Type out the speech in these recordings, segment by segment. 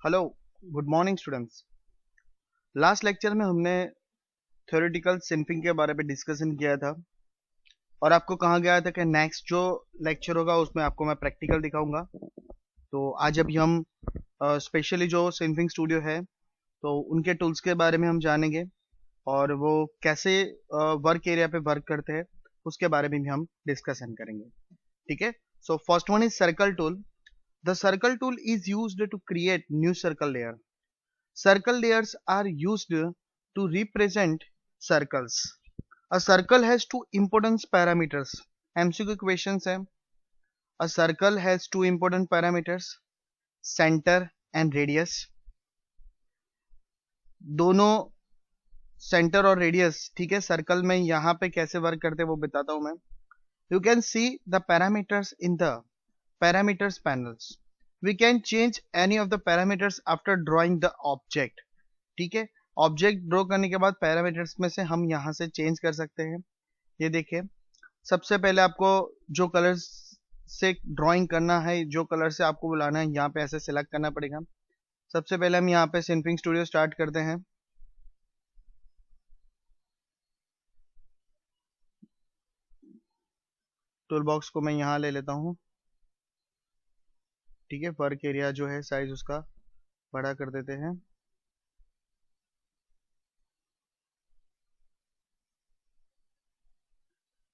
Hello, good morning students. Last lecture में हमने theoretical सिंफिंग के बारे में डिस्कशन किया था और आपको कहा गया था कि नेक्स्ट जो लेक्चर होगा उसमें आपको मैं प्रैक्टिकल दिखाऊंगा। तो आज अभी हम स्पेशली जो सिंफिंग स्टूडियो है तो उनके टूल्स के बारे में हम जानेंगे और वो कैसे वर्क एरिया पे वर्क करते हैं उसके बारे में भी हम डिस्कशन करेंगे। ठीक है। So first one is circle tool. The circle tool is used to create new circle layer. Circle layers are used to represent circles. A circle has two important parameters. MCQ questions है. A circle has two important parameters, center and radius. दोनों centre और radius, ठीक है, circle में यहाँ पे कैसे work करते हैं वो बताता हूं मैं। You can see the parameters in the parameters panels. We can change any of the parameters after drawing the object. ठीक है, ऑब्जेक्ट ड्रॉ करने के बाद पैरामीटर्स में से हम यहाँ से चेंज कर सकते हैं। ये देखिए, सबसे पहले आपको जो कलर से ड्राइंग करना है, जो कलर से आपको बुलाना है, यहाँ पे ऐसे सिलेक्ट करना पड़ेगा। सबसे पहले हम यहाँ पे सिंफिंग स्टूडियो स्टार्ट करते हैं। टूल बॉक्स को मैं यहाँ ले लेता हूँ। ठीक है, वर्क एरिया जो है साइज उसका बड़ा कर देते हैं।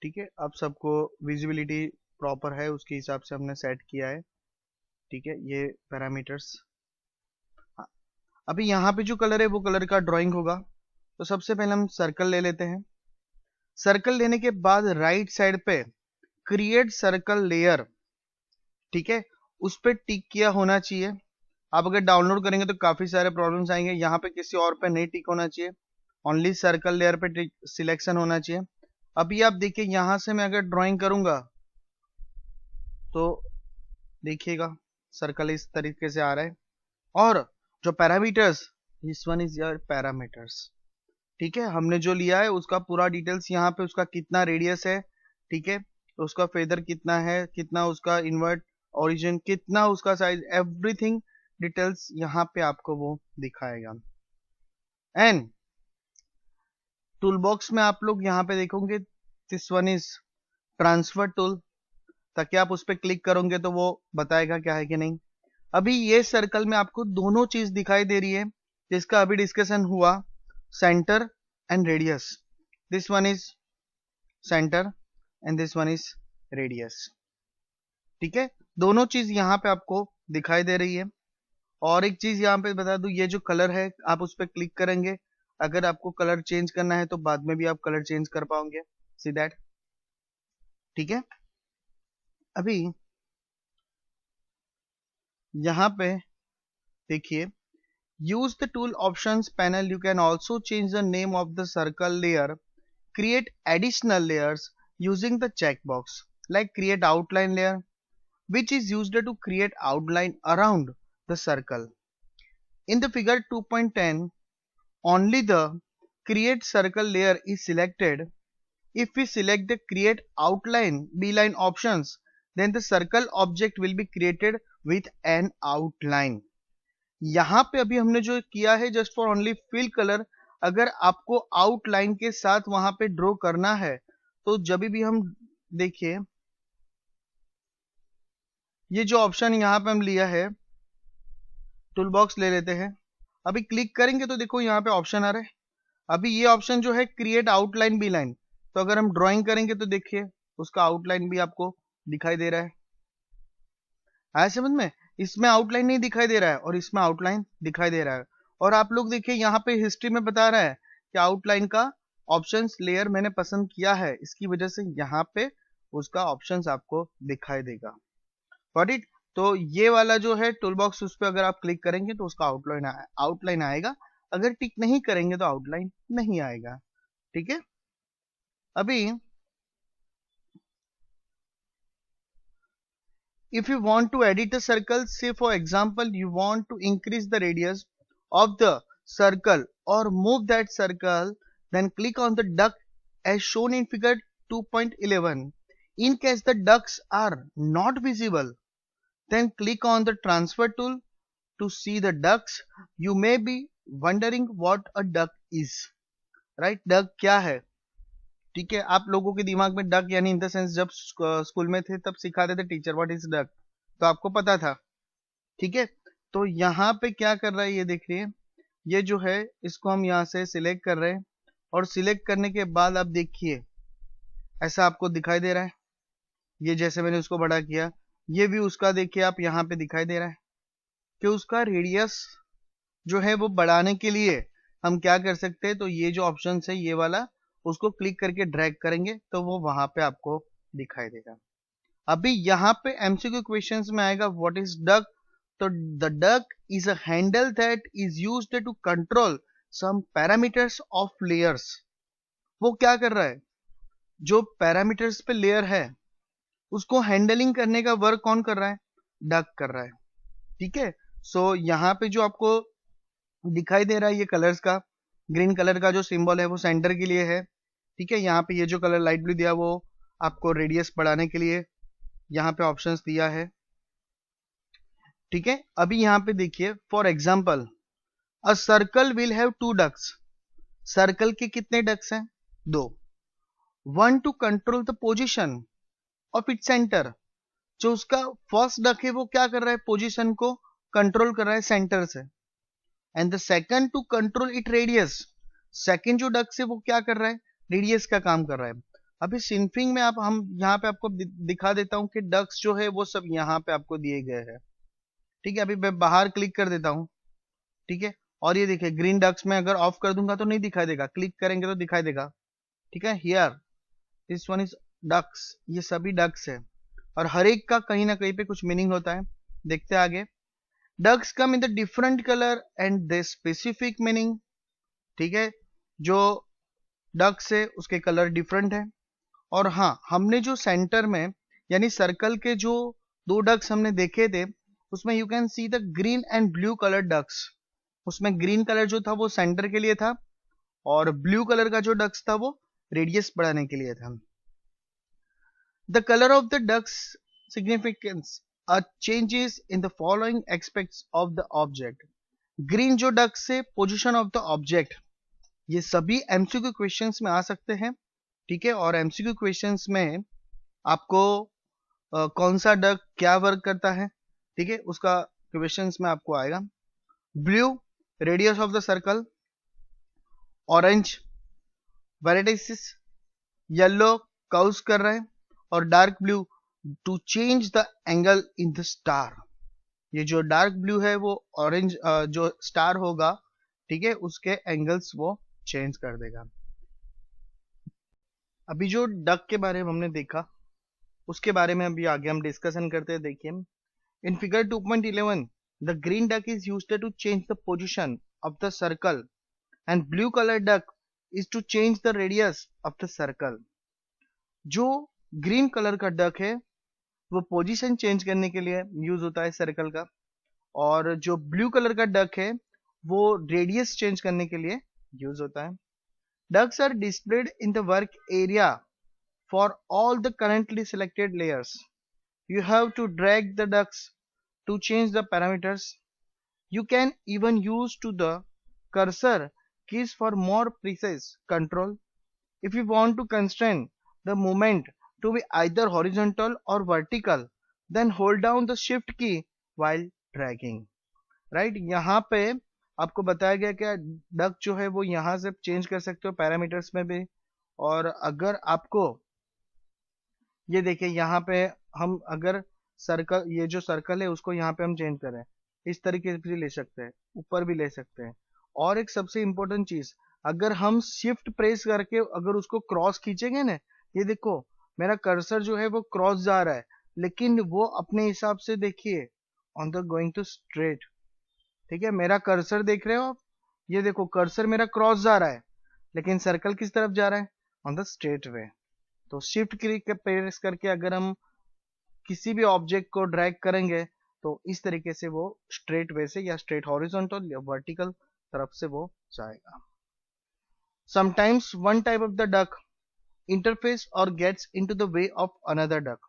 ठीक है, अब सबको विजिबिलिटी प्रॉपर है उसके हिसाब से हमने सेट किया है। ठीक है, ये पैरामीटर्स। अभी यहाँ पे जो कलर है वो कलर का ड्राइंग होगा। तो सबसे पहले हम सर्कल ले लेते हैं। सर्कल लेने के बाद राइट साइड पे क्रिएट सर्कल लेयर, ठीक है, उस पर टिक किया होना चाहिए। आप अगर डाउनलोड करेंगे तो काफी सारे प्रॉब्लम्स आएंगे। यहाँ पे किसी और पे नहीं टिक होना चाहिए, ओनली सर्कल लेयर पे टिक सिलेक्शन होना चाहिए। अभी आप देखिए, यहां से मैं अगर ड्राइंग करूंगा तो देखिएगा सर्कल इस तरीके से आ रहा है। और जो parameters, this one is your parameters. ठीक है, हमने जो लिया है उसका पूरा डिटेल्स यहाँ पे, उसका कितना रेडियस है, ठीक है, तो उसका फेदर कितना है, कितना उसका इन्वर्ट ओरिजिन, कितना उसका साइज, एवरीथिंग डिटेल्स यहाँ पे आपको वो दिखाएगा। एंड टूल बॉक्स में आप लोग यहाँ पे देखोगे this one is transfer tool, ताकि आप उस पर क्लिक करोगे तो वो बताएगा क्या है कि नहीं। अभी ये सर्कल में आपको दोनों चीज दिखाई दे रही है जिसका अभी डिस्कशन हुआ, centre and radius. This one is centre and this one is radius. ठीक है, दोनों चीज यहाँ पे आपको दिखाई दे रही है। और एक चीज यहाँ पे बता दूं, ये जो कलर है आप उस पर क्लिक करेंगे, अगर आपको कलर चेंज करना है तो बाद में भी आप कलर चेंज कर पाओगे। See that. ठीक है, अभी यहाँ पे देखिए, use the tool options panel. You can also change the name of the circle layer, create additional layers using the checkbox, like create outline layer, which is used to create outline around the circle. In the figure 2.10, only the create circle layer is selected. If we select the create outline beeline options, then the circle object will be created with an outline. यहाँ पे अभी हमने जो किया है just for only fill colour. अगर आपको outline के साथ वहां पे ड्रॉ करना है तो जब भी हम देखिए, ये जो ऑप्शन यहाँ पे हम लिया है, टूल बॉक्स ले लेते हैं। अभी क्लिक करेंगे तो देखो यहाँ पे ऑप्शन आ रहा है। अभी ये ऑप्शन जो है क्रिएट आउटलाइन बी लाइन, तो अगर हम ड्रॉइंग करेंगे तो देखिए उसका आउटलाइन भी आपको दिखाई दे रहा है। आया समझ में? इसमें आउटलाइन नहीं दिखाई दे रहा है और इसमें आउटलाइन दिखाई दे रहा है। और आप लोग देखिए यहाँ पे हिस्ट्री में बता रहा है कि आउटलाइन का ऑप्शंस लेयर मैंने पसंद किया है, इसकी वजह से यहाँ पे उसका ऑप्शंस आपको दिखाई देगा। Got it? तो ये वाला जो है टूल बॉक्स, उस पर अगर आप क्लिक करेंगे तो उसका आउटलाइन आएगा। अगर टिक नहीं करेंगे तो आउटलाइन नहीं आएगा। ठीक है, अभी if you want to edit a circle, say for example you want to increase the radius of the circle or move that circle, then click on the duck as shown in figure 2.11. In case the ducks are not visible, then click on the transfer tool to see the ducks, you may be wondering what a duck is. Right? Duck क्या है? ठीक है, आप लोगों के दिमाग में duck यानी इन द सेंस जब स्कूल में थे तब सिखाते थे टीचर व्हाट इज डक, तो आपको पता था. ठीक है, तो यहाँ पे क्या कर रहा है ये देख रही है, ये जो है इसको हम यहाँ से सिलेक्ट कर रहे हैं और सिलेक्ट करने के बाद आप देखिए ऐसा आपको दिखाई दे रहा है. ये जैसे मैंने उसको बड़ा किया, ये भी उसका देखिए आप यहाँ पे दिखाई दे रहा है कि उसका रेडियस जो है वो बढ़ाने के लिए हम क्या कर सकते हैं, तो ये जो ऑप्शन है ये वाला उसको क्लिक करके ड्रैग करेंगे तो वो वहां पे आपको दिखाई देगा. अभी यहाँ पे एमसीक्यू क्वेश्चंस में आएगा व्हाट इज डक. तो the duck is a handle that is used to control some parameters of layers. वो क्या कर रहा है, जो पैरामीटर्स पे लेयर है उसको हैंडलिंग करने का वर्क कौन कर रहा है, डक कर रहा है. ठीक है, सो यहाँ पे जो आपको दिखाई दे रहा है ये कलर्स का, ग्रीन कलर का जो सिंबल है वो सेंटर के लिए है. ठीक है, यहाँ पे ये जो कलर लाइट ब्लू दिया वो आपको रेडियस बढ़ाने के लिए यहाँ पे ऑप्शंस दिया है. ठीक है, अभी यहाँ पे देखिए for example a circle will have 2 ducks. Circle के कितने डक्स हैं, 2. One to control the position of it centre. जो उसका फर्स्ट डक है वो क्या कर रहा है, पोजिशन को कंट्रोल कर रहा है सेंटर से. And the second to control it radius. Second जो डक से वो क्या कर रहा है, रेडियस का काम कर रहा है. अभी सिंफिंग में हम यहाँ पे आपको दिखा देता हूँ कि डक्स जो है वो सब यहाँ पे आपको दिए गए हैं. ठीक है, अभी मैं बाहर क्लिक कर देता हूँ. ठीक है, और ये देखिए ग्रीन डक्स में अगर ऑफ कर दूंगा तो नहीं दिखाई देगा, क्लिक करेंगे तो दिखाई देगा. ठीक है, here this one is ducks, ये सभी डक्स है और हर एक का कहीं ना कहीं पे कुछ मीनिंग होता है. देखते हैं आगे. Ducks come in the different colour and they specific meaning. ठीक है, जो डक्स है उसके कलर डिफरेंट है. और हाँ, हमने जो सेंटर में यानी सर्कल के जो 2 डक्स हमने देखे थे उसमें you can see the green and blue colour ducks. उसमें ग्रीन कलर जो था वो सेंटर के लिए था और ब्लू कलर का जो डक्स था वो रेडियस बढ़ाने के लिए था. The colour of the ducks significance changes in the following aspects of the object. Green जो डक्स से पोजिशन ऑफ द ऑब्जेक्ट, ये सभी एमसीक्यू क्वेश्चंस में आ सकते हैं. ठीक है, और एमसीक्यू क्वेश्चंस में आपको कौन सा डक क्या वर्क करता है, ठीक है, उसका क्वेश्चंस में आपको आएगा. Blue radius of the circle, orange varieties, yellow curves कर रहे हैं और dark blue to change the angle in the star. ये जो डार्क ब्लू है वो ऑरेंज जो स्टार होगा, ठीक है, उसके एंगल्स वो चेंज कर देगा. अभी जो डक के बारे में हमने देखा उसके बारे में अभी आगे हम डिस्कशन करते हैं. देखिए in figure 2.11 the green duck is used to change the position of the circle and blue colour duck is to change the radius of the circle. जो ग्रीन कलर का डक है वो पोजीशन चेंज करने के लिए use होता है circle का, और जो ब्लू कलर का डक है वो रेडियस चेंज करने के लिए यूज होता है. Ducks are displayed in the work area for all the currently selected layers. You have to drag the ducks to change the parameters. You can even use to the cursor keys for more precise control. If you want to constrain the movement to be either horizontal or vertical, then hold down the shift key while dragging. Right? यहाँ पे आपको बताया गया कि duck जो है वो यहाँ से चेंज कर सकते हो पैरामीटर्स में भी. और अगर आपको ये देखिए यहाँ पे हम अगर सर्कल, ये जो सर्कल है उसको यहाँ पे हम चेंज करें इस तरीके से भी ले सकते हैं, ऊपर भी ले सकते हैं. और एक सबसे इम्पोर्टेंट चीज, अगर हम शिफ्ट प्रेस करके अगर उसको क्रॉस खींचेंगे ना, ये देखो मेरा कर्सर जो है वो क्रॉस जा रहा है लेकिन वो अपने हिसाब से देखिए on the going to straight. ठीक है, मेरा कर्सर देख रहे हो आप, ये देखो कर्सर मेरा क्रॉस जा रहा है लेकिन सर्कल किस तरफ जा रहा है, ऑन द स्ट्रेट वे. तो शिफ्ट क्लिक प्रेस करके अगर हम किसी भी ऑब्जेक्ट को ड्रैग करेंगे तो इस तरीके से वो स्ट्रेट वे से या स्ट्रेट हॉरिजॉन्टल या वर्टिकल तरफ से वो जाएगा. Sometimes one type of the duck interface or gets into the way of another duck.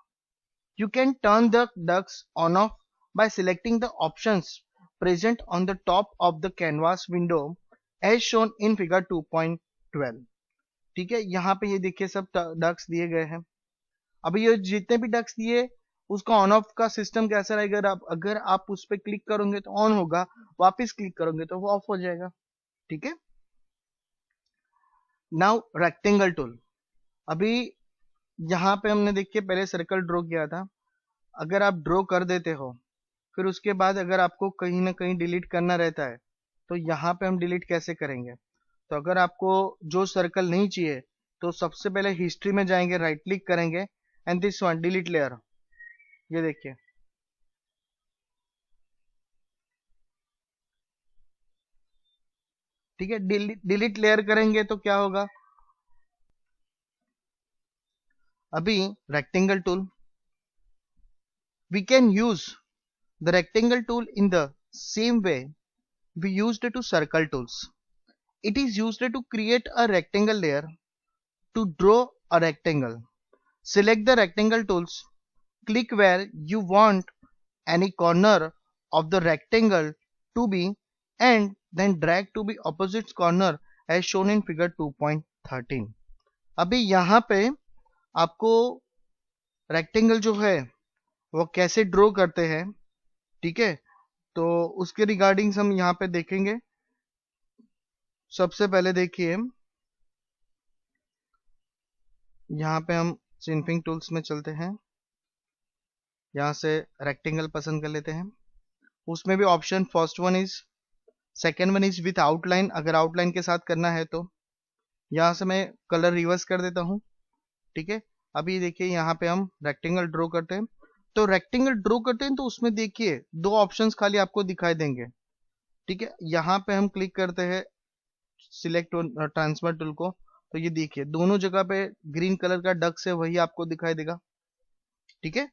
You can turn the ducks on off by selecting the options present on the top of the canvas window as shown in figure 2.12. ठीक है, यहाँ पे ये देखिए सब ducks दिए गए हैं। अभी ये जितने भी डक्स दिए उसका ऑन ऑफ का सिस्टम कैसा रहेगा, अगर आप उस पर क्लिक करोगे तो ऑन होगा, वापस क्लिक करोगे तो वो ऑफ हो जाएगा। ठीक है, नाउ रेक्टेंगल टूल। अभी यहाँ पे हमने देखिए पहले सर्कल ड्रॉ किया था, अगर आप ड्रॉ कर देते हो फिर उसके बाद अगर आपको कहीं ना कहीं डिलीट करना रहता है तो यहाँ पे हम डिलीट कैसे करेंगे। तो अगर आपको जो सर्कल नहीं चाहिए तो सबसे पहले हिस्ट्री में जाएंगे, राइट क्लिक करेंगे and this one delete layer, ये देखिए ठीक है, डिलीट लेयर करेंगे तो क्या होगा। अभी rectangle tool, we can use the rectangle tool in the same way we used to circle tools. It is used to create a rectangle layer to draw a rectangle. Select the rectangle tools, click where you want any corner of the rectangle to be and then drag to be opposite corner as shown in figure 2.13. अभी यहाँ पे आपको rectangle जो है वो कैसे draw करते हैं, ठीक है, तो उसके रिगार्डिंग हम यहाँ पे देखेंगे। सबसे पहले देखिए यहाँ पे हम स्निपिंग टूल्स में चलते हैं, यहाँ से रेक्टेंगल पसंद कर लेते हैं। उसमें भी option first one is, second one is with outline, अगर आउटलाइन के साथ करना है तो यहाँ से मैं कलर रिवर्स कर देता हूँ। ठीक है, अभी देखिए यहाँ पे हम रेक्टेंगल ड्रॉ करते हैं, तो रेक्टेंगल ड्रॉ करते हैं तो उसमें देखिए दो ऑप्शंस खाली आपको दिखाई देंगे। ठीक है, यहाँ पे हम क्लिक करते हैं सिलेक्ट ट्रांसफर टूल को, तो ये देखिए दोनों जगह पे ग्रीन कलर का डक्स है वही आपको दिखाई देगा। ठीक है,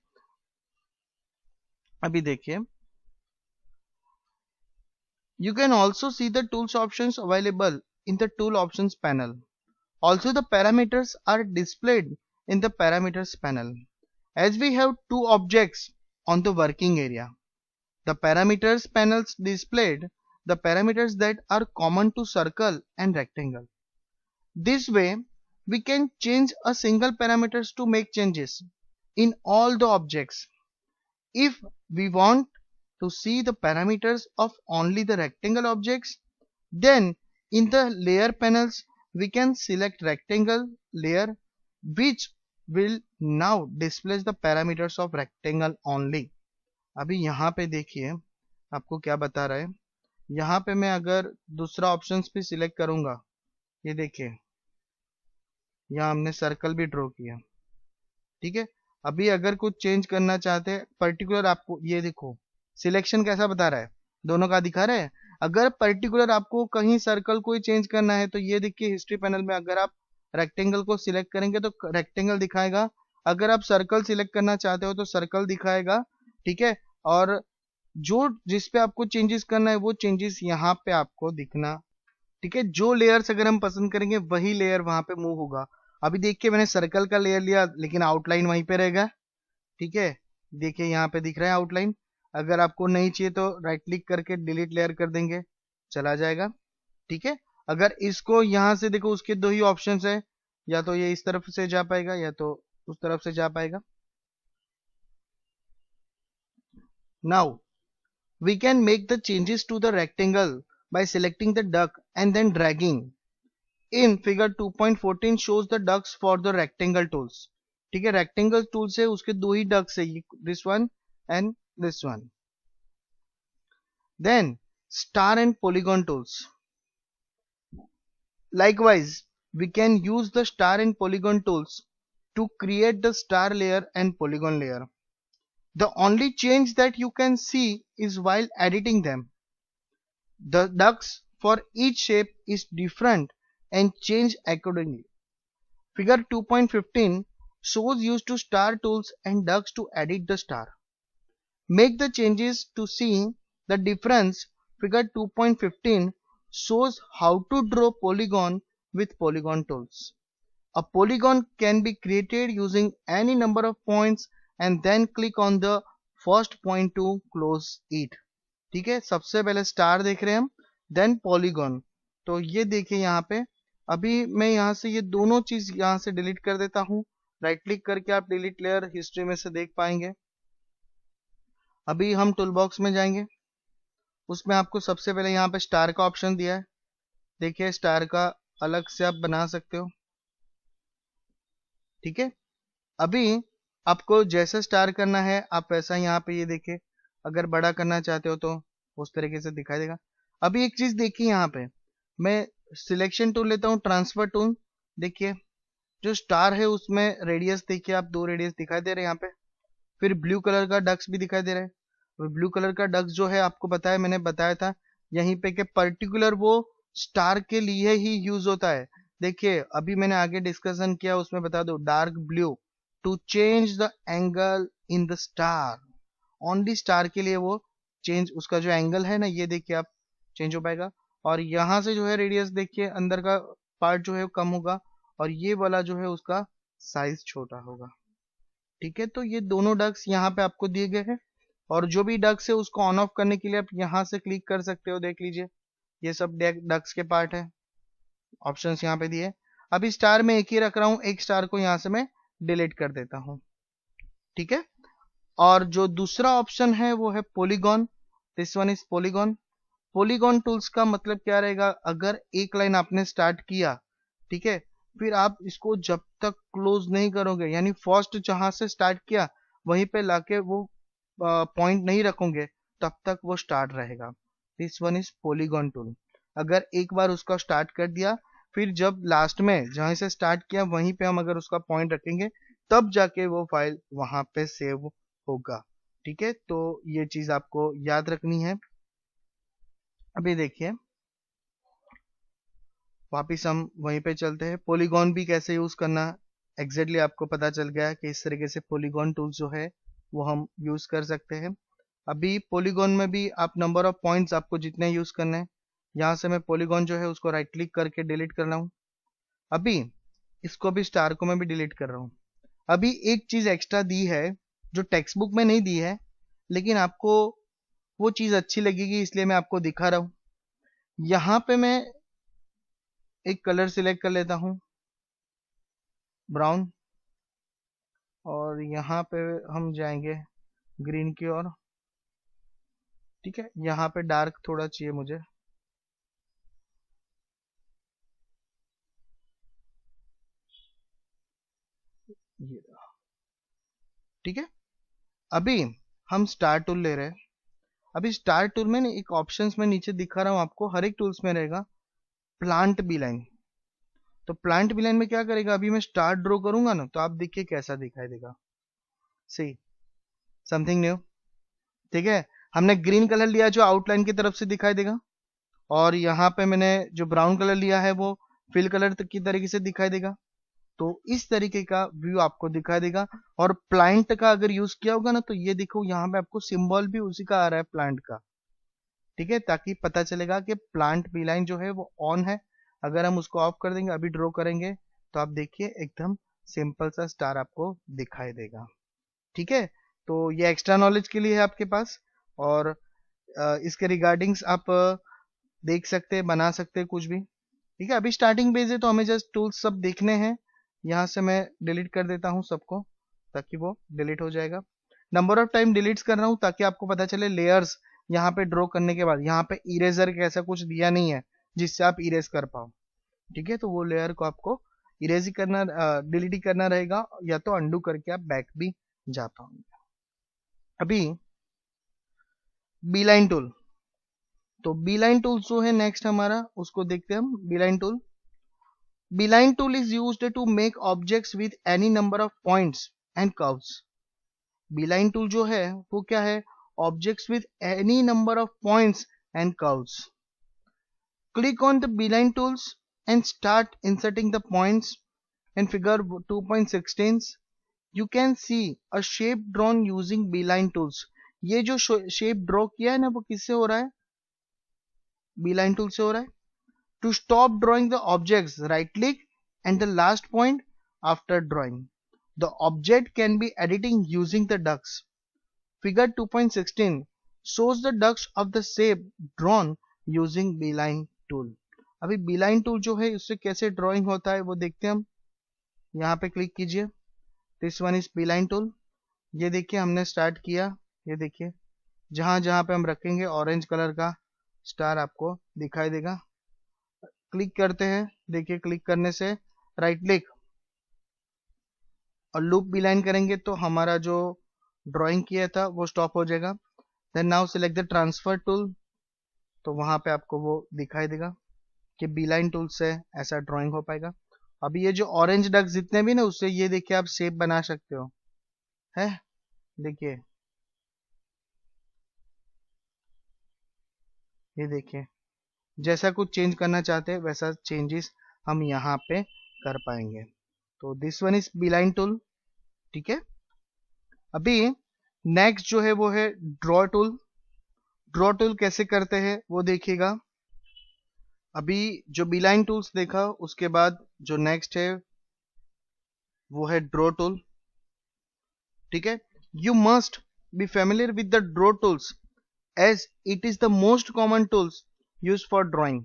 अभी देखिए you can also see the tools options available in the tool options panel. Also the parameters are displayed in the parameters panel. As we have two objects on the working area, the parameters panels displayed the parameters that are common to circle and rectangle. This way we can change a single parameters to make changes in all the objects. If we want to see the parameters of only the rectangle objects, then in the layer panels we can select rectangle layer, which will now display the parameters of rectangle only. अभी यहाँ पे देखिए आपको क्या बता रहा है, यहाँ पे मैं अगर दूसरा ऑप्शन भी सिलेक्ट करूंगा, ये देखिए यहाँ हमने सर्कल भी ड्रॉ किया। ठीक है, अभी अगर कुछ चेंज करना चाहते हैं पर्टिकुलर, आपको ये देखो सिलेक्शन कैसा बता रहा है, दोनों का दिखा रहा है। अगर पर्टिकुलर आपको कहीं सर्कल को चेंज करना है तो ये देखिए हिस्ट्री पैनल में अगर आप रेक्टेंगल को सिलेक्ट करेंगे तो रेक्टेंगल दिखाएगा, अगर आप सर्कल सिलेक्ट करना चाहते हो तो सर्कल दिखाएगा। ठीक है, और जो जिस पे आपको चेंजेस करना है वो चेंजेस यहाँ पे आपको दिखना। ठीक है, जो लेयर्स अगर हम पसंद करेंगे वही लेयर वहां पे मूव होगा। अभी देखिए मैंने सर्कल का लेयर लिया लेकिन आउटलाइन वहीं पे रहेगा। ठीक है, देखिए यहाँ पे दिख रहा है आउटलाइन, अगर आपको नहीं चाहिए तो राइट क्लिक करके डिलीट लेयर कर देंगे, चला जाएगा। ठीक है, अगर इसको यहाँ से देखो उसके दो ही ऑप्शंस है, या तो ये इस तरफ से जा पाएगा या तो उस तरफ से जा पाएगा। Now we can make the changes to the rectangle by selecting the duck and then dragging. In figure 2.14 shows the ducks for the rectangle tools. ठीक है, rectangle tools है उसके दो ही ducks है, this one and this one. Then star and polygon tools. Likewise, we can use the star and polygon tools to create the star layer and polygon layer. The only change that you can see is while editing them. The ducks for each shape is different and change accordingly. Figure 2.15 shows use to star tools and ducks to edit the star. Make the changes to see the difference. Figure 2.15 shows how to draw polygon with polygon tools. A polygon can be created using any number of points and then click on the first point to close it. ठीक है, सबसे पहले star देख रहे हैं हम, then polygon. तो ये देखिए यहाँ पे, अभी मैं यहाँ से ये दोनों चीज यहाँ से डिलीट कर देता हूँ। राइट क्लिक करके आप डिलीट लेयर हिस्ट्री में से देख पाएंगे। अभी हम टूल बॉक्स में जाएंगे, उसमें आपको सबसे पहले यहाँ पे स्टार का ऑप्शन दिया है। देखिए स्टार का अलग से आप बना सकते हो। ठीक है, अभी आपको जैसा स्टार करना है आप वैसा यहाँ पे ये देखिए, अगर बड़ा करना चाहते हो तो उस तरीके से दिखाई देगा। अभी एक चीज देखिए, यहाँ पे मैं सिलेक्शन टूल लेता हूँ, ट्रांसफर टूल। देखिए जो स्टार है उसमें रेडियस देखिए आप 2 रेडियस दिखाई दे रहे हैं यहाँ पे। फिर ब्लू कलर का डक्स भी दिखाई दे रहा है। और ब्लू कलर का डक्स जो है आपको बताया, मैंने बताया था यहीं पे कि पर्टिकुलर वो स्टार के लिए ही यूज होता है। देखिए अभी मैंने आगे डिस्कशन किया, उसमें बता दो dark blue to change the angle in the star. Only star के लिए वो चेंज, उसका जो एंगल है ना ये देखिए आप चेंज हो पाएगा। और यहाँ से जो है रेडियस देखिए अंदर का पार्ट जो है वो कम होगा, और ये वाला जो है उसका साइज छोटा होगा। ठीक है, तो ये दोनों डक्स यहाँ पे आपको दिए गए हैं। और जो भी डक्स है उसको ऑन ऑफ करने के लिए आप यहाँ से क्लिक कर सकते हो। देख लीजिए ये सब डक्स के पार्ट है, ऑप्शंस यहाँ पे दिए। अभी स्टार में एक ही रख रहा हूँ, एक स्टार को यहाँ से मैं डिलीट कर देता हूँ। ठीक है, और जो दूसरा ऑप्शन है वो है polygon. This one is polygon. Polygon tools का मतलब क्या रहेगा, अगर एक लाइन आपने स्टार्ट किया, ठीक है, फिर आप इसको जब तक क्लोज नहीं करोगे, यानी फर्स्ट जहां से स्टार्ट किया वहीं पे लाके वो पॉइंट नहीं रखोगे, तब तक वो स्टार्ट रहेगा। This one is polygon tool. अगर एक बार उसका स्टार्ट कर दिया, फिर जब लास्ट में जहां से स्टार्ट किया वहीं पे हम अगर उसका पॉइंट रखेंगे, तब जाके वो फाइल वहां पे सेव होगा। ठीक है, तो ये चीज आपको याद रखनी है। अभी देखिए वापिस हम वहीं पे चलते हैं। पॉलीगॉन भी कैसे यूज करना एग्जैक्टली आपको पता चल गया कि इस तरीके से पॉलीगॉन टूल जो है वो हम यूज कर सकते हैं। अभी पॉलीगॉन में भी आप नंबर ऑफ पॉइंट्स आपको जितने यूज करने हैं, यहाँ से मैं पॉलीगॉन जो है उसको राइट क्लिक करके डिलीट कर रहा हूँ। अभी इसको भी स्टार को मैं भी डिलीट कर रहा हूँ। अभी एक चीज एक्स्ट्रा दी है जो टेक्स्ट बुक में नहीं दी है, लेकिन आपको वो चीज अच्छी लगेगी इसलिए मैं आपको दिखा रहा हूँ। यहाँ पे मैं एक कलर सिलेक्ट कर लेता हूँ, ब्राउन, और यहाँ पे हम जाएंगे ग्रीन की ओर। ठीक है, यहाँ पे डार्क थोड़ा चाहिए मुझे। ये ठीक है, अभी हम स्टार टूल ले रहे हैं। अभी स्टार टूल में एक ऑप्शंस में नीचे दिखा रहा हूँ आपको, हर एक टूल्स में रहेगा प्लांट बी लाइन। तो प्लांट बी लाइन में क्या करेगा, अभी मैं स्टार ड्रॉ करूंगा ना तो आप देखिए कैसा दिखाई देगा। See something new. ठीक है, हमने ग्रीन कलर लिया जो आउटलाइन की तरफ से दिखाई देगा, और यहाँ पे मैंने जो ब्राउन कलर लिया है वो फिल कलर की तरीके से दिखाई देगा। तो इस तरीके का व्यू आपको दिखाई देगा। और प्लांट का अगर यूज किया होगा ना तो ये देखो यहाँ पे आपको सिंबल भी उसी का आ रहा है प्लांट का। ठीक है, ताकि पता चलेगा कि प्लांट बी लाइन जो है वो ऑन है। अगर हम उसको ऑफ कर देंगे, अभी ड्रॉ करेंगे, तो आप देखिए एकदम सिंपल सा स्टार आपको दिखाई देगा। ठीक है, तो ये एक्स्ट्रा नॉलेज के लिए है आपके पास। और इसके रिगार्डिंग्स आप देख सकते हैं, बना सकते हैं कुछ भी। ठीक है, अभी स्टार्टिंग पेज है तो हमें जस्ट टूल्स सब देखने हैं। यहाँ से मैं डिलीट कर देता हूँ सबको, ताकि वो डिलीट हो जाएगा। नंबर ऑफ टाइम डिलीट्स कर रहा हूँ ताकि आपको पता चले लेयर्स यहाँ पे ड्रॉ करने के बाद यहाँ पे इरेजर का ऐसा कुछ दिया नहीं है जिससे आप इरेज कर पाओ। ठीक है, तो वो लेयर को आपको इरेज ही करना, डिलीट ही करना रहेगा, या तो अंडू करके आप बैक भी जा पाओगे। अभी बी लाइन टूल, तो बी लाइन टूल जो है नेक्स्ट हमारा, उसको देखते हैं हम। B line tool, Beeline tool is used to make objects with any number of points and curves. Beeline tool जो है वो क्या है, objects with any number of points and curves. Click on the Beeline tools and start inserting the points. In figure 2.16 you can see a shape drawn using Beeline tools. ये जो shape draw किया है ना वो किससे हो रहा है, Beeline tool से हो रहा है। To stop drawing the objects, right click and the last point after drawing. The object can be editing using the ducks. Figure 2.16 shows the ducts of the shape drawn using beeline tool। अभी beeline tool जो है उससे कैसे drawing होता है वो देखते हैं हम। यहाँ पे क्लिक कीजिए, this one is beeline tool। ये देखिए हमने स्टार्ट किया, ये देखिए जहां जहां पे हम रखेंगे ऑरेंज कलर का स्टार आपको दिखाई देगा। क्लिक करते हैं, देखिए क्लिक करने से राइट क्लिक और लूप बीलाइन करेंगे तो हमारा जो ड्राइंग किया था वो स्टॉप हो जाएगा। Then now select the transfer tool, तो वहां पे आपको वो दिखाई देगा कि बीलाइन टूल से ऐसा ड्राइंग हो पाएगा। अभी ये जो ऑरेंज डक जितने भी ना उससे ये देखिए आप शेप बना सकते हो, है देखिए, ये देखिए जैसा कुछ चेंज करना चाहते हैं वैसा चेंजेस हम यहाँ पे कर पाएंगे। तो this one is Beeline tool, ठीक है। अभी नेक्स्ट जो है वो है ड्रॉ टूल। ड्रॉ टूल कैसे करते हैं वो देखिएगा। अभी जो बीलाइन टूल्स देखा उसके बाद जो नेक्स्ट है वो है ड्रॉ टूल, ठीक है। You must be familiar with the draw tools as it is the most common tools used for drawing.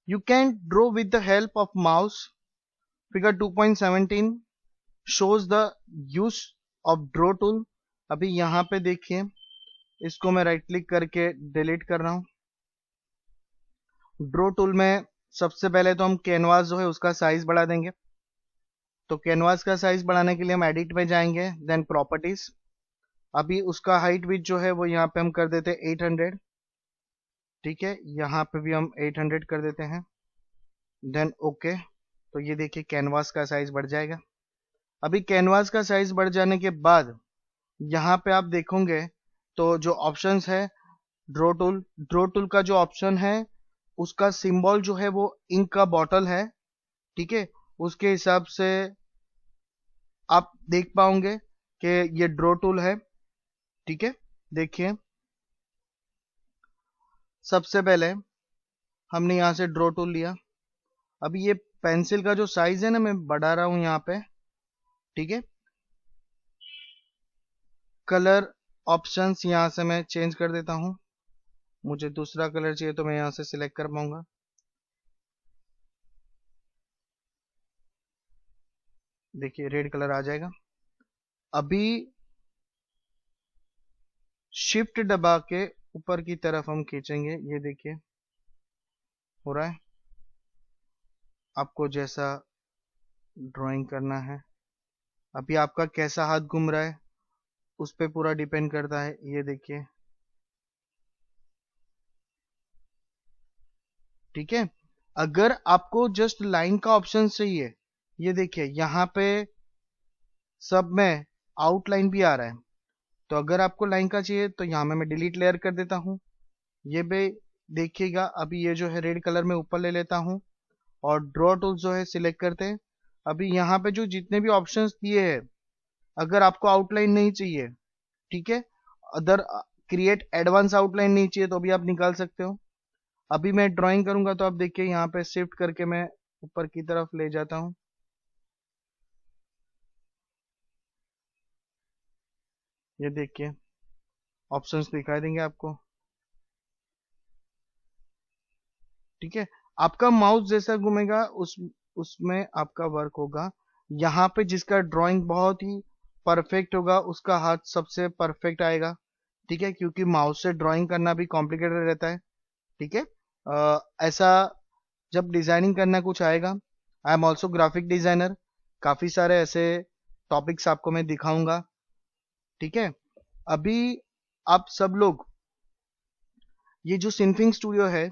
You can draw with the help of mouse. Figure 2.17 shows the use of draw tool। अभी यहाँ पे देखिए इसको मैं right click करके delete कर रहा हूँ। ड्रॉ टूल में सबसे पहले तो हम कैनवास जो है उसका साइज बढ़ा देंगे। तो कैनवास का साइज बढ़ाने के लिए हम एडिट में जाएंगे, देन प्रॉपर्टीज। अभी उसका हाइट विड्थ जो है वो यहाँ पे हम कर देते हैं 800, ठीक है। यहाँ पे भी हम 800 कर देते हैं, देन ओके। तो ये देखिए कैनवास का साइज बढ़ जाएगा। अभी कैनवास का साइज बढ़ जाने के बाद यहाँ पे आप देखोगे तो जो ऑप्शंस है ड्रॉ टूल का जो ऑप्शन है उसका सिंबल जो है वो इंक का बॉटल है, ठीक है। उसके हिसाब से आप देख पाओगे कि ये ड्रॉ टूल है, ठीक है। देखिए सबसे पहले हमने यहां से ड्रॉ टूल लिया। अभी ये पेंसिल का जो साइज है ना मैं बढ़ा रहा हूं यहाँ पे, ठीक है। कलर ऑप्शंस यहां से मैं चेंज कर देता हूं। मुझे दूसरा कलर चाहिए तो मैं यहां से सिलेक्ट कर पाऊंगा। देखिए रेड कलर आ जाएगा। अभी शिफ्ट दबा के ऊपर की तरफ हम खींचेंगे, ये देखिए हो रहा है। आपको जैसा ड्राइंग करना है, अभी आपका कैसा हाथ घूम रहा है उस पे पूरा डिपेंड करता है। ये देखिए, ठीक है। अगर आपको जस्ट लाइन का ऑप्शन चाहिए, ये देखिए यहाँ पे सब में आउटलाइन भी आ रहा है। तो अगर आपको लाइन का चाहिए तो यहाँ में मैं डिलीट लेयर कर देता हूँ। ये भी देखिएगा, अभी ये जो है रेड कलर में ऊपर ले लेता हूँ और ड्रॉ टूल जो है सिलेक्ट करते हैं। अभी यहाँ पे जो जितने भी ऑप्शंस दिए हैं, अगर आपको आउटलाइन नहीं चाहिए, ठीक है, अदर क्रिएट एडवांस आउटलाइन नहीं चाहिए तो भी आप निकाल सकते हो। अभी मैं ड्राइंग करूंगा तो आप देखिए यहाँ पे शिफ्ट करके मैं ऊपर की तरफ ले जाता हूँ। ये देखिए ऑप्शंस दिखाई देंगे आपको, ठीक है। आपका माउस जैसा घूमेगा उसमें आपका वर्क होगा। यहाँ पे जिसका ड्राइंग बहुत ही परफेक्ट होगा उसका हाथ सबसे परफेक्ट आएगा, ठीक है, क्योंकि माउस से ड्राइंग करना भी कॉम्प्लिकेटेड रहता है, ठीक है। ऐसा जब डिजाइनिंग करना कुछ आएगा, I am also graphic designer, काफी सारे ऐसे टॉपिक्स आपको मैं दिखाऊंगा, ठीक है। अभी आप सब लोग ये जो सिनफिंग स्टूडियो है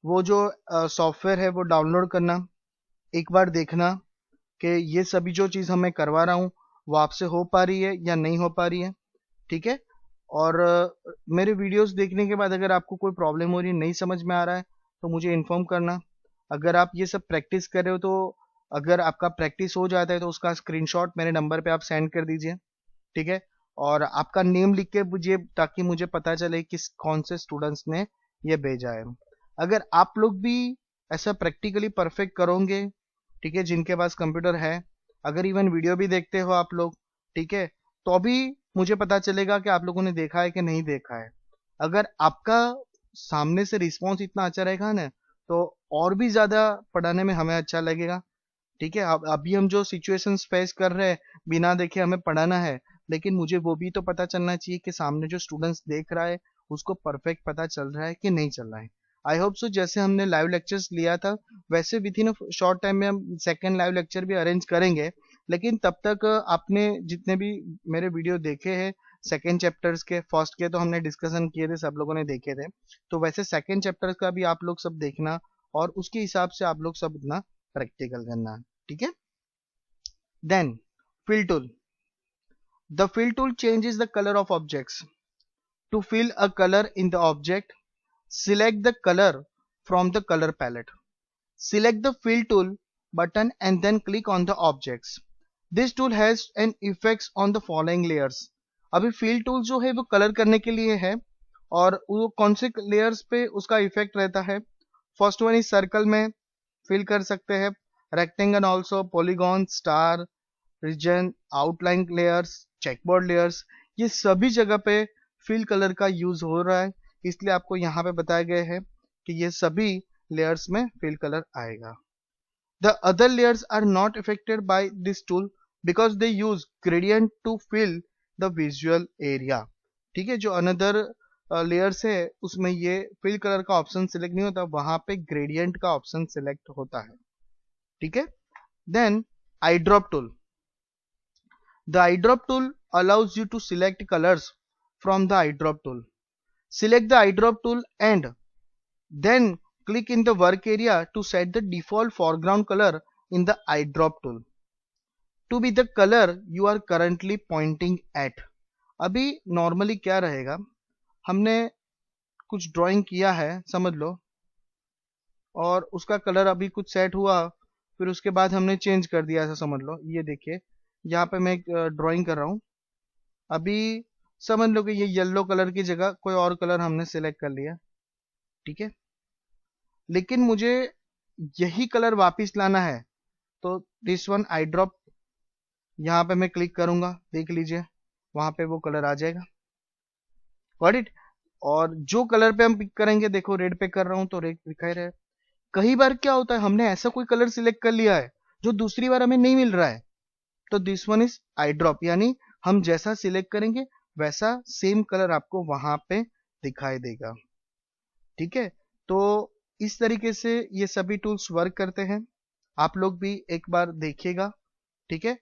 वो जो सॉफ्टवेयर है वो डाउनलोड करना, एक बार देखना कि ये सभी जो चीज़ हमें करवा रहा हूँ वो आपसे हो पा रही है या नहीं हो पा रही है, ठीक है। और मेरे वीडियोस देखने के बाद अगर आपको कोई प्रॉब्लम हो रही है, नहीं समझ में आ रहा है तो मुझे इन्फॉर्म करना। अगर आप ये सब प्रैक्टिस कर रहे हो तो अगर आपका प्रैक्टिस हो जाता है तो उसका स्क्रीनशॉट मेरे नंबर पे आप सेंड कर दीजिए, ठीक है। और आपका नेम लिख के मुझे, ताकि मुझे पता चले किस कौन से स्टूडेंट्स ने ये भेजा है। अगर आप लोग भी ऐसा प्रैक्टिकली परफेक्ट करोगे, ठीक है, जिनके पास कंप्यूटर है, अगर इवन वीडियो भी देखते हो आप लोग, ठीक है, तो भी मुझे पता चलेगा कि आप लोगों ने देखा है कि नहीं देखा है। अगर आपका सामने से रिस्पॉन्स इतना अच्छा रहेगा ना, तो और भी ज्यादा पढ़ाने में हमें अच्छा लगेगा। ठीक है, अब अभी हम जो सिचुएशंस फेस कर रहे हैं, बिना देखे हमें पढ़ाना है, लेकिन मुझे वो भी तो पता चलना चाहिए कि सामने जो स्टूडेंट्स देख रहा है उसको परफेक्ट पता चल रहा है कि नहीं चल रहा है। आई होप सो जैसे हमने लाइव लेक्चर्स लिया था, वैसे विद इन शॉर्ट टाइम में हम सेकेंड लाइव लेक्चर भी अरेंज करेंगे। लेकिन तब तक आपने जितने भी मेरे वीडियो देखे हैं सेकेंड चैप्टर्स के, फर्स्ट के तो हमने डिस्कशन किए थे, सब लोगों ने देखे थे, तो वैसे सेकेंड चैप्टर्स का भी आप लोग सब देखना और उसके हिसाब से आप लोग सब अपना प्रैक्टिकल करना। ठीक है। Then fill tool. The fill tool changes the color of objects. To fill a color in the object, select the color from the color palette. Select the fill tool button and then click on the objects. This tool has an effects on the following layers. अभी fill tool जो है वो colour करने के लिए है, और वो कौन से लेयर्स पे उसका इफेक्ट रहता है। फर्स्ट वन इज सर्कल में फिल कर सकते हैं, rectangle also, polygon, star, region, outline layers, checkboard layers, ये सभी जगह पे फिल कलर का यूज हो रहा है, इसलिए आपको यहाँ पे बताया गया है कि ये सभी लेयर्स में फिल कलर आएगा। The other layers are not affected by this tool because they use gradient to fill the visual area. ठीक है, जो अनदर लेयर्स है उसमें ये फिल कलर का ऑप्शन सिलेक्ट नहीं होता, वहां पे ग्रेडियंट का ऑप्शन सिलेक्ट होता है। ठीक है। Then eye drop tool. The eyedrop tool allows you to select colors from the eyedrop tool. Select the eyedrop tool and then click in the work area to set the default foreground color in the eyedrop tool to be the color you are currently pointing at. अभी normally क्या रहेगा, हमने कुछ drawing किया है समझ लो, और उसका कलर अभी कुछ सेट हुआ, फिर उसके बाद हमने चेंज कर दिया ऐसा समझ लो। ये देखिए यहाँ पे मैं एक ड्राइंग कर रहा हूँ, अभी समझ लो कि ये येलो कलर की जगह कोई और कलर हमने सिलेक्ट कर लिया। ठीक है, लेकिन मुझे यही कलर वापस लाना है, तो दिस वन आई ड्रॉप, यहाँ पे मैं क्लिक करूंगा, देख लीजिए वहां पे वो कलर आ जाएगा। Got it. और जो कलर पे हम पिक करेंगे, देखो रेड पे कर रहा हूं तो रेड दिखाई रहा है। कई बार क्या होता है, हमने ऐसा कोई कलर सिलेक्ट कर लिया है जो दूसरी बार हमें नहीं मिल रहा है, तो this one is I drop, यानी हम जैसा सिलेक्ट करेंगे वैसा सेम कलर आपको वहां पे दिखाई देगा। ठीक है, तो इस तरीके से ये सभी टूल्स वर्क करते हैं, आप लोग भी एक बार देखिएगा। ठीक है,